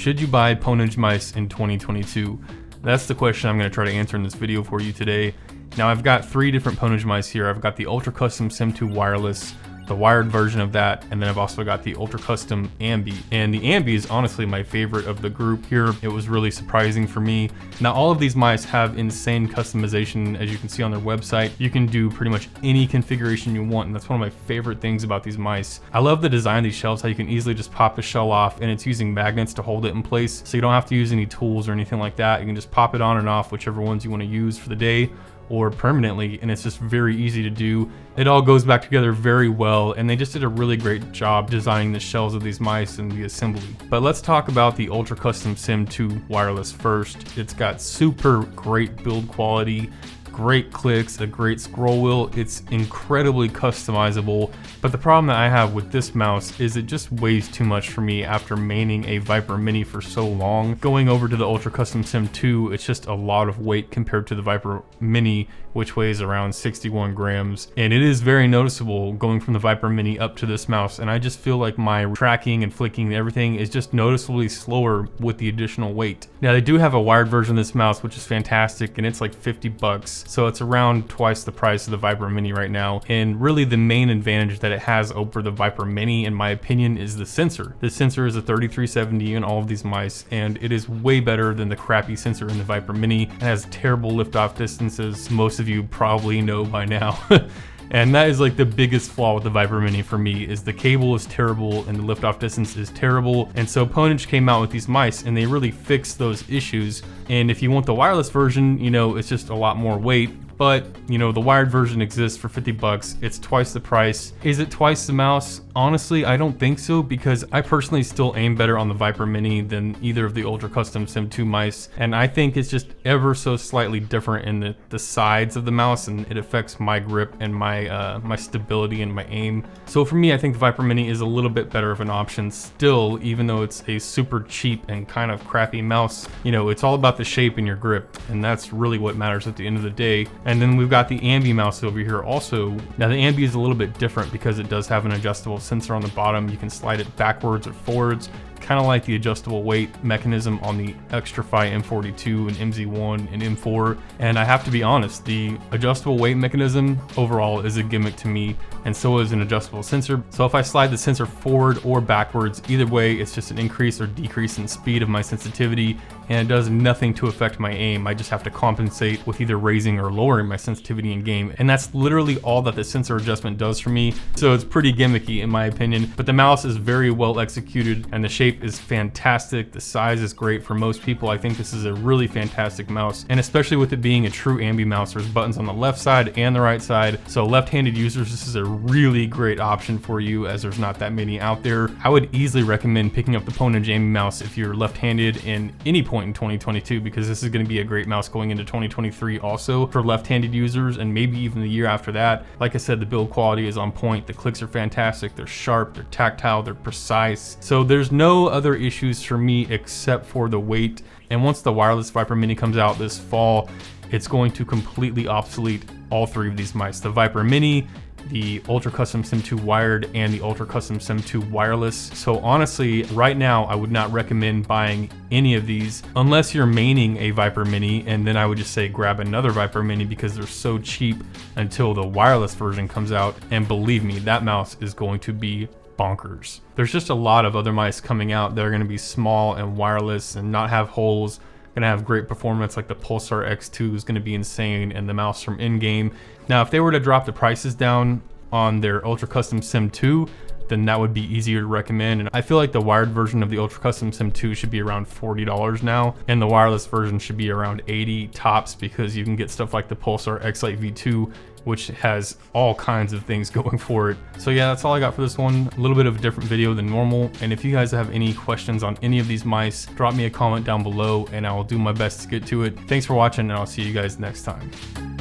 Should you buy Pwnage mice in 2022? That's the question I'm going to try to answer in this video for you today. Now I've got 3 different Pwnage mice here. I've got the Ultra Custom Sim 2 wireless, the wired version of that, and then I've also got the Ultra Custom Ambi. And the Ambi is honestly my favorite of the group here. It was really surprising for me. Now all of these mice have insane customization, as you can see on their website. You can do pretty much any configuration you want, and that's one of my favorite things about these mice. I love the design of these shells, how you can easily just pop the shell off, and it's using magnets to hold it in place, so you don't have to use any tools or anything like that. You can just pop it on and off, whichever ones you want to use for the day or permanently, and it's just very easy to do. It all goes back together very well, and they just did a really great job designing the shells of these mice and the assembly. But let's talk about the Ultra Custom Sim 2 wireless first. It's got super great build quality, great clicks, a great scroll wheel. It's incredibly customizable, but the problem that I have with this mouse is it just weighs too much for me after maining a Viper Mini for so long. Going over to the Ultra Custom Sim 2, it's just a lot of weight compared to the Viper Mini, which weighs around 61 grams. And it is very noticeable going from the Viper Mini up to this mouse, and I just feel like my tracking and flicking and everything is just noticeably slower with the additional weight. Now they do have a wired version of this mouse, which is fantastic, and it's like 50 bucks. So it's around twice the price of the Viper Mini right now. And really the main advantage that it has over the Viper Mini, in my opinion, is the sensor. The sensor is a 3370 in all of these mice, and it is way better than the crappy sensor in the Viper Mini. It has terrible liftoff distances. Most of you probably know by now. And that is like the biggest flaw with the Viper Mini for me, is the cable is terrible and the liftoff distance is terrible. And so Pwnage came out with these mice and they really fixed those issues. And if you want the wireless version, you know, it's just a lot more weight. But, you know, the wired version exists for 50 bucks. It's twice the price. Is it twice the mouse? Honestly, I don't think so, because I personally still aim better on the Viper Mini than either of the Ultra Custom Sim 2 mice. And I think it's just ever so slightly different in the sides of the mouse, and it affects my grip and my my stability and my aim. So for me, I think the Viper Mini is a little bit better of an option still, even though it's a super cheap and kind of crappy mouse. You know, it's all about the shape and your grip, and that's really what matters at the end of the day. And then we've got the Ambi mouse over here also. Now the Ambi is a little bit different because it does have an adjustable sensor on the bottom. You can slide it backwards or forwards, kind of like the adjustable weight mechanism on the Xtrfy M42 and MZ1 and M4. And I have to be honest, the adjustable weight mechanism overall is a gimmick to me, and so is an adjustable sensor. So if I slide the sensor forward or backwards, either way, it's just an increase or decrease in speed of my sensitivity, and it does nothing to affect my aim. I just have to compensate with either raising or lowering my sensitivity in game, and that's literally all that the sensor adjustment does for me. So it's pretty gimmicky in my opinion, but the mouse is very well executed and the shape is fantastic. The size is great for most people. I think this is a really fantastic mouse, and especially with it being a true Ambi mouse, there's buttons on the left side and the right side. So left-handed users, this is a really great option for you, as there's not that many out there. I would easily recommend picking up the Pwnage Ambi mouse if you're left-handed in any point in 2022, because this is going to be a great mouse going into 2023 also for left-handed users, and maybe even the year after that. Like I said, the build quality is on point. The clicks are fantastic. They're sharp, they're tactile, they're precise. So there's no other issues for me except for the weight. And once the wireless Viper Mini comes out this fall, it's going to completely obsolete all 3 of these mice. The Viper Mini, the Ultra Custom Sim 2 wired, and the Ultra Custom Sim 2 wireless. So honestly, right now, I would not recommend buying any of these unless you're maining a Viper Mini, and then I would just say grab another Viper Mini because they're so cheap until the wireless version comes out. And believe me, that mouse is going to be bonkers. There's just a lot of other mice coming out that are going to be small and wireless and not have holes, gonna have great performance. Like the Pulsar X2 is gonna be insane, and the mouse from in-game. Now if they were to drop the prices down on their Ultra Custom Sim 2, then that would be easier to recommend. And I feel like the wired version of the Ultra Custom Sim 2 should be around $40 now, and the wireless version should be around 80 tops, because you can get stuff like the Pulsar X-Lite V2, which has all kinds of things going for it. So yeah, that's all I got for this one. A little bit of a different video than normal. And if you guys have any questions on any of these mice, drop me a comment down below and I will do my best to get to it. Thanks for watching, and I'll see you guys next time.